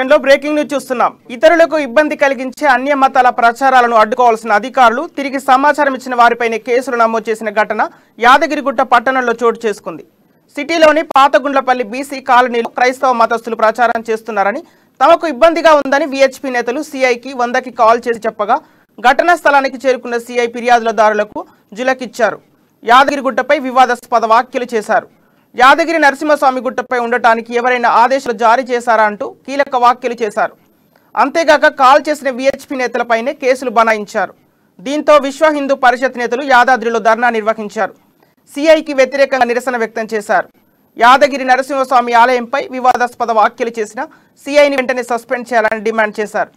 బులెటిన్లో breaking news చూస్తున్నాం. ఇతరులకు ఇబ్బంది కలిగించే అన్య మతాల ప్రచారాలను అడ్డుకోవాల్సిన అధికారులు తిరిగి సమాచారం ఇచ్చిన వారిపైనే కేసులు నమోదు చేసిన ఘటన యాదగిరిగుట్ట పట్టణంలో చోటు చేసుకుంది. సిటీలోని పాతగుండ్లపల్లి బీసీ కాలనీలో క్రైస్తవ మతస్థులు ప్రచారం చేస్తున్నారని, తమకు ఇబ్బందిగా ఉందని విహెచ్పి నేతలు సిఐకి 100కి కాల్ చేసి చెప్పగా ఘటనా స్థలానికి చేరుకున్న సిఐ ఫిర్యాదులదారులకు జులకిచ్చారు. యాదగిరిగుట్టపై వివాదాస్పద వ్యాఖ్యలు చేశారు. యాదగిరి నరసింహస్వామి గుట్టపై ఉండటానికి ఎవరైనా ఆదేశాలు జారీ చేశారా అంటూ కీలక వ్యాఖ్యలు చేశారు. అంతేగాక కాల్ చేసిన విహెచ్పి నేతలపైనే కేసులు బనాయించారు. దీంతో విశ్వ హిందూ పరిషత్ నేతలు యాదాద్రిలో ధర్నా నిర్వహించారు. సిఐకి వ్యతిరేకంగా నిరసన వ్యక్తం చేశారు. యాదగిరి నరసింహస్వామి ఆలయంపై వివాదాస్పద వ్యాఖ్యలు చేసిన సిఐని వెంటనే సస్పెండ్ చేయాలని డిమాండ్ చేశారు.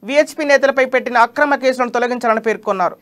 విహెచ్పి నేతలపై పెట్టిన అక్రమ కేసులను తొలగించాలని పేర్కొన్నారు.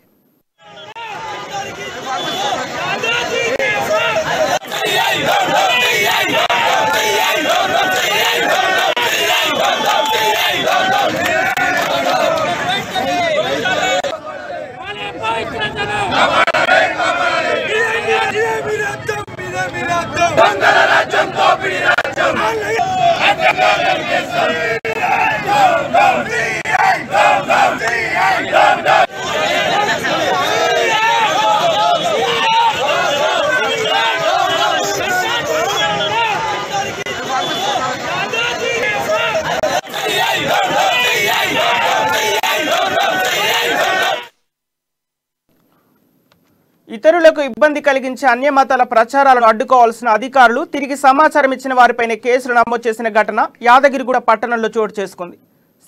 ఇతరులకు ఇబ్బంది కలిగించే అన్య మతాల ప్రచారాలను అడ్డుకోవాల్సిన అధికారులు తిరిగి సమాచారం ఇచ్చిన వారిపైనే కేసులు నమోదు చేసిన ఘటన యాదగిరిగూడ పట్టణంలో చోటు చేసుకుంది.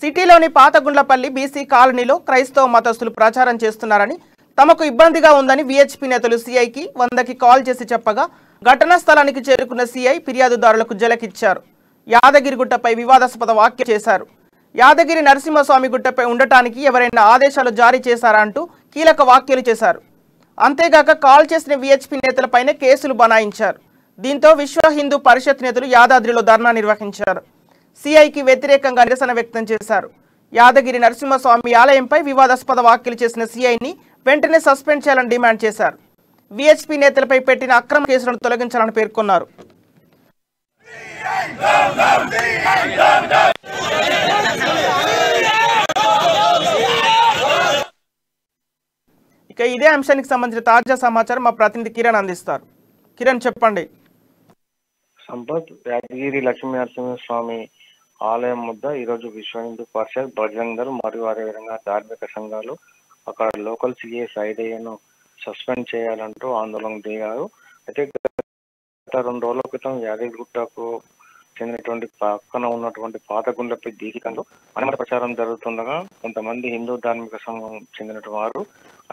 సిటీలోని పాతగుండ్లపల్లి బీసీ కాలనీలో క్రైస్తవ మతస్థులు ప్రచారం చేస్తున్నారని, తమకు ఇబ్బందిగా ఉందని విహెచ్పి నేతలు సిఐకి 100కి కాల్ చేసి చెప్పగా ఘటనా స్థలానికి చేరుకున్న సిఐ ఫిర్యాదుదారులకు జలకిచ్చారు. యాదగిరిగుట్టపై వివాదాస్పద వ్యాఖ్యలు చేశారు. యాదగిరి నరసింహస్వామి గుట్టపై ఉండటానికి ఎవరైనా ఆదేశాలు జారీ చేశారా అంటూ కీలక వ్యాఖ్యలు చేశారు. అంతేగాక కాల్ చేసిన విహెచ్పి నేతలపైనే కేసులు బనాయించారు. దీంతో విశ్వ హిందూ పరిషత్ నేతలు యాదాద్రిలో ధర్నా నిర్వహించారు. సిఐకి వ్యతిరేకంగా నిరసన వ్యక్తం చేశారు. యాదగిరి నరసింహస్వామి ఆలయంపై వివాదాస్పద వ్యాఖ్యలు చేసిన సిఐని వెంటనే సస్పెండ్ చేయాలని డిమాండ్ చేశారు. విహెచ్పి నేతలపై పెట్టిన అక్రమ కేసులను తొలగించాలని పేర్కొన్నారు. ఇక ఇదే అంశానికి సంబంధించిన తాజా సమాచారం మా ప్రతినిధి కిరణ్ అందిస్తారు. కిరణ్, చెప్పండి. సంపత్, యాదగిరి లక్ష్మీ నరసింహస్వామి ఆలయం వద్ద ఈరోజు విశ్వ హిందూ పరిషత్, బజరంగ్ దళ్ మరియు అదేవిధంగా ధార్మిక సంఘాలు అక్కడ లోకల్ సిఏ సైదయ్యను సస్పెండ్ చేయాలంటూ ఆందోళన దిగారు. అయితే గత 2 రోజుల క్రితం యాదగిరిగుట్టకు చెందినటువంటి పక్కన ఉన్నటువంటి పాతగుండ్లపై దీపికంలో అన్నమత ప్రచారం జరుగుతుండగా కొంతమంది హిందూ ధార్మిక సంఘం చెందిన వారు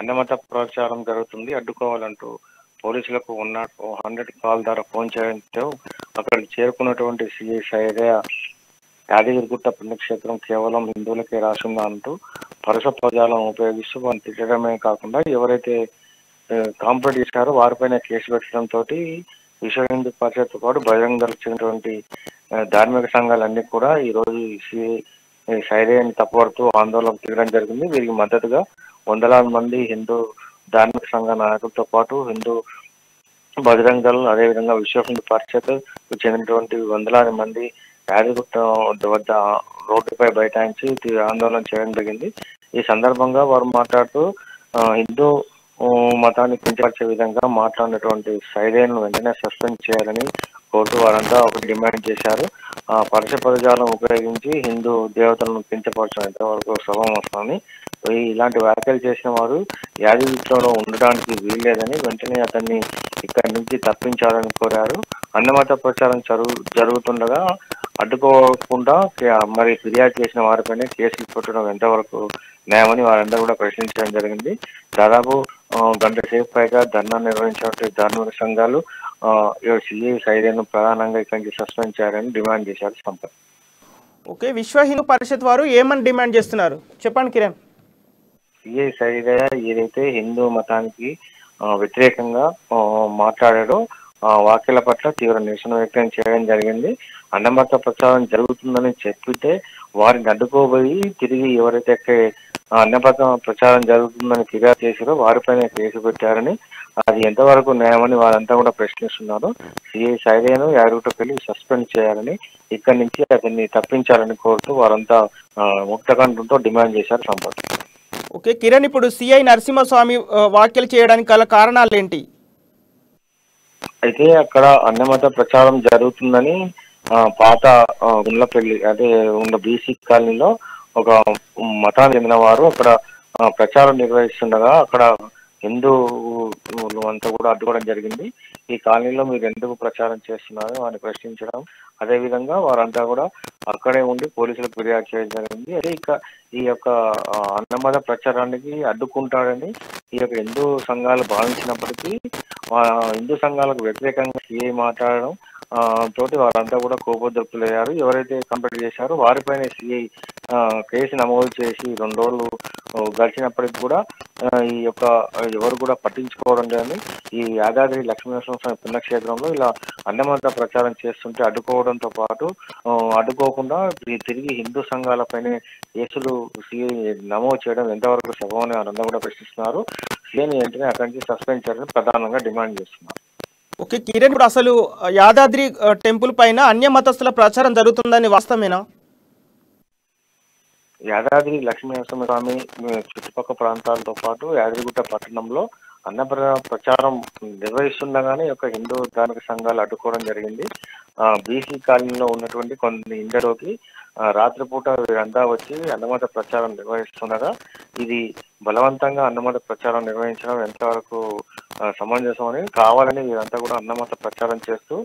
అన్నమత ప్రచారం జరుగుతుంది అడ్డుకోవాలంటూ పోలీసులకు 100 కాల్ ద్వారా ఫోన్ చేయడంతో అక్కడికి చేరుకున్నటువంటి సిఐ సైదయ్య యాదగిరిగుట్ట పుణ్యక్షేత్రం కేవలం హిందువులకే రాసిందా అంటూ పరుష పదాలను ఉపయోగిస్తూ వారిని తిట్టడమే కాకుండా ఎవరైతే కాంప్లైంట్ చేశారో వారిపైన కేసు పెట్టడంతో విశ్వ హిందూ పరిషత్ పాటు బజరంగ్ దళ్ చెందినటువంటి ధార్మిక సంఘాలన్నీ కూడా ఈరోజు సైదయ్యని తప్పుపడుతూ ఆందోళన దిగడం జరిగింది. వీరికి మద్దతుగా వందలాది మంది హిందూ ధార్మిక సంఘ నాయకులతో పాటు హిందూ బజరంగ్ దళ్ అదేవిధంగా విశ్వ హిందూ పరిషత్ చెందినటువంటి వందలాది మంది యాదగిరిగుట్ట వద్ద రోడ్డుపై బైఠాయించి ఆందోళన చేయడం జరిగింది. ఈ సందర్భంగా వారు మాట్లాడుతూ హిందూ మతాన్ని కించపరిచే విధంగా మాట్లాడినటువంటి సైదయ్యను వెంటనే సస్పెండ్ చేయాలని కోరుతూ వారంతా ఒక డిమాండ్ చేశారు. పరుష పదజాలం ఉపయోగించి హిందూ దేవతలను కించపరచడం ఎంతవరకు శుభం వస్తుందని, ఇలాంటి వ్యాఖ్యలు చేసిన వారు యాదగిరిగుట్టలో ఉండడానికి వీల్లేదని వెంటనే అతన్ని ఇక్కడి నుంచి తప్పించాలని కోరారు. అన్నమత ప్రచారం జరుగుతుండగా అడ్డుకోకుండా మరి ఫిర్యాదు చేసిన వారిపైనే కేసులు పెట్టడం ఎంతవరకు న్యాయమని వారందరూ కూడా ప్రశ్నించడం జరిగింది. దాదాపు గంట సేపు పైగా ధర్నా నిర్వహించినటువంటి ధార్మిక సంఘాలు సిఐ సైదయ్యను ప్రధానంగా ఇక్కడి నుంచి సస్పెండ్ చేయాలని డిమాండ్ చేశారు. సంపత్, ఓకే, విశ్వ హిందూ పరిషత్ వారు ఏమని డిమాండ్ చేస్తున్నారు చెప్పండి కిరణ్. సిఐ సైదయ్య ఏదైతే హిందూ మతానికి వ్యతిరేకంగా మాట్లాడాడో వ్యాఖ్యల పట్ల తీవ్ర నిరసన వ్యక్తం చేయడం జరిగింది. అన్నమత ప్రచారం జరుగుతుందని చెప్పితే వారిని అడ్డుకోబోయి తిరిగి ఎవరైతే అన్నమత ప్రచారం జరుగుతుందని ఫిర్యాదు చేశారో వారిపైన కేసు పెట్టారని, అది ఎంతవరకు న్యాయమని వారంతా కూడా ప్రశ్నిస్తున్నారు. సిఐ సైదేను యాదగిరిగుట్టకెళ్ళి సస్పెండ్ చేయాలని, ఇక్కడి నుంచి అతన్ని తప్పించాలని కోరుతూ వారంతా ముక్తకంఠంతో డిమాండ్ చేశారు. సంపత్. ఓకే కిరణ్, ఇప్పుడు సిఐ నరసింహస్వామి వ్యాఖ్యలు చేయడానికి గల కారణాలు ఏంటి? అయితే అక్కడ అన్నమత ప్రచారం జరుగుతుందని పాత గుండ్లపల్లి అదే ఉన్న బీసీ కాలనీలో ఒక మతానికి చెందిన వారు అక్కడ ప్రచారం నిర్వహిస్తుండగా అక్కడ హిందువులు అంతా కూడా అడ్డుకోవడం జరిగింది. ఈ కాలనీలో మీరు ఎందుకు ప్రచారం చేస్తున్నారు అని ప్రశ్నించడం, అదేవిధంగా వారంతా కూడా అక్కడే ఉండి పోలీసులకు ఫిర్యాదు చేయడం జరిగింది. అదే ఈ యొక్క అన్నమత ప్రచారానికి అడ్డుకుంటాడని ఈ యొక్క హిందూ సంఘాలు భావించినప్పటికీ హిందూ సంఘాలకు వ్యతిరేకంగా సిఐ మాట్లాడడం తోటి వారంతా కూడా కోపోద్రిక్తులయ్యారు. ఎవరైతే కంప్లైంట్ చేశారో వారిపైన సిఐ కేసు నమోదు చేసి 2 రోజులు గడిచినప్పటికి కూడా ఈ యొక్క ఎవరు కూడా పట్టించుకోవడం లేదని, ఈ యాదాద్రి లక్ష్మీనరసింహస్వామి పుణ్యక్షేత్రంలో ఇలా అన్నమత ప్రచారం చేస్తుంటే అడ్డుకోవడంతో పాటు అడ్డుకోకుండా తిరిగి హిందూ సంఘాలపైనే కేసులు సిఐ నమోదు చేయడం ఎంతవరకు సభమని వారంతా కూడా ప్రశ్నిస్తున్నారు. సిఐని వెంటనే అక్కడి నుంచి సస్పెండ్ చేయాలని ప్రధానంగా డిమాండ్ చేస్తున్నారు. ఓకే కిరణ్, ఇప్పుడు అసలు యాదాద్రి టెంపుల్ పైన అన్య మతస్థుల ప్రచారం జరుగుతుందని వాస్తవమేనా? యాదాద్రి లక్ష్మీనరసింహస్వామి చుట్టుపక్కల ప్రాంతాలతో పాటు యాదగిరిగుట్ట పట్టణంలో ప్రచారం నిర్వహిస్తుండగానే యొక్క హిందూ ధార్మిక సంఘాలు అడ్డుకోవడం జరిగింది. బీసీ కాలనీలో ఉన్నటువంటి కొన్ని ఇండలోకి రాత్రిపూట వీరంతా వచ్చి అన్నమత ప్రచారం నిర్వహిస్తుండగా ఇది బలవంతంగా అన్నమత ప్రచారం నిర్వహించడం ఎంతవరకు సమంజసమని, కావాలని వీరంతా కూడా అన్నమత ప్రచారం చేస్తూ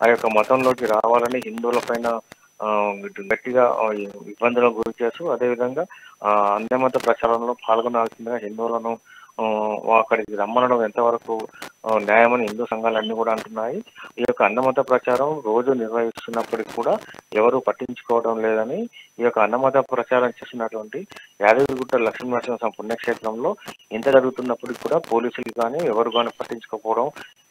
ఆ యొక్క మతంలోకి రావాలని హిందువుల పైన గట్టిగా ఇబ్బందులకు గురి చేస్తూ, అదేవిధంగా అన్నమత ప్రచారంలో పాల్గొనాల్సిందిగా హిందువులను అక్కడికి రమ్మనడం ఎంతవరకు న్యాయమని హిందూ సంఘాలన్నీ కూడా అంటున్నాయి. ఈ యొక్క అన్నమత ప్రచారం రోజు నిర్వహిస్తున్నప్పటికీ కూడా ఎవరు పట్టించుకోవడం లేదని, ఈ యొక్క అన్నమత ప్రచారం చేస్తున్నటువంటి యాదగిరిగుట్ట లక్ష్మీనరసింహస్వామి పుణ్యక్షేత్రంలో ఇంత జరుగుతున్నప్పటికీ కూడా పోలీసులు కానీ ఎవరు కానీ పట్టించుకోకపోవడం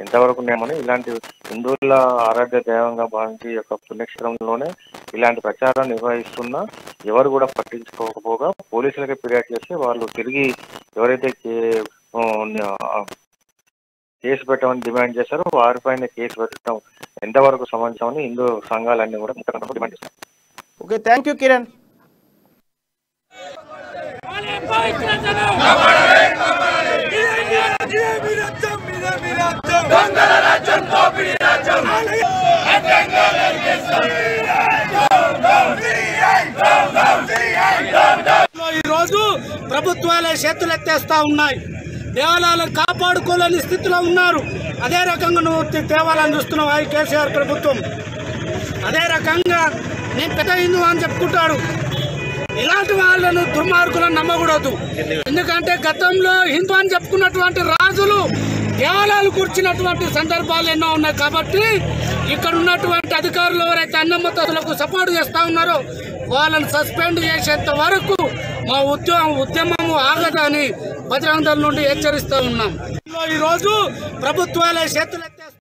ఎంతవరకు న్యాయమని, ఇలాంటి హిందువుల ఆరాధ్య దైవంగా భావించి ఈ యొక్క పుణ్యక్షేత్రంలోనే ఇలాంటి ప్రచారం నిర్వహిస్తున్నా ఎవరు కూడా పట్టించుకోకపోగా పోలీసులకే ఫిర్యాదు చేసి వాళ్ళు తిరిగి ఎవరైతే కేసు పెట్టమని డిమాండ్ చేశారో వారిపైన కేసు పెట్టడం ఎంతవరకు సమంజసమని హిందూ సంఘాలన్నీ కూడా డిమాండ్ చేస్తారు. Okay, thank you Kiran. ఈరోజు ప్రభుత్వాలే చేతులెత్తేస్తా ఉన్నాయి. దేవాలయాలను కాపాడుకోలేని స్థితిలో ఉన్నారు. అదే రకంగా నువ్వు దేవాలయాన్ని చూస్తున్నావు ఈ కేసీఆర్ ప్రభుత్వం. అదే రకంగా నేను పెద్ద హిందూ అని చెప్పుకుంటాడు. ఇలాంటి వాళ్ళను దుర్మార్గులను నమ్మకూడదు. ఎందుకంటే గతంలో హిందూ అని చెప్పుకున్నటువంటి రాజులు దేవాలయాలు కూర్చున్నటువంటి సందర్భాలు ఎన్నో ఉన్నాయి. కాబట్టి ఇక్కడ ఉన్నటువంటి అధికారులు ఎవరైతే అన్నమతులకు సపోర్ట్ చేస్తా ఉన్నారో వాళ్ళని సస్పెండ్ చేసేంత వరకు మా ఉద్యమము ఆగదని బజరంగ దళం నుండి హెచ్చరిస్తూ ఉన్నాం. ఈరోజు ప్రభుత్వాలే చేతులు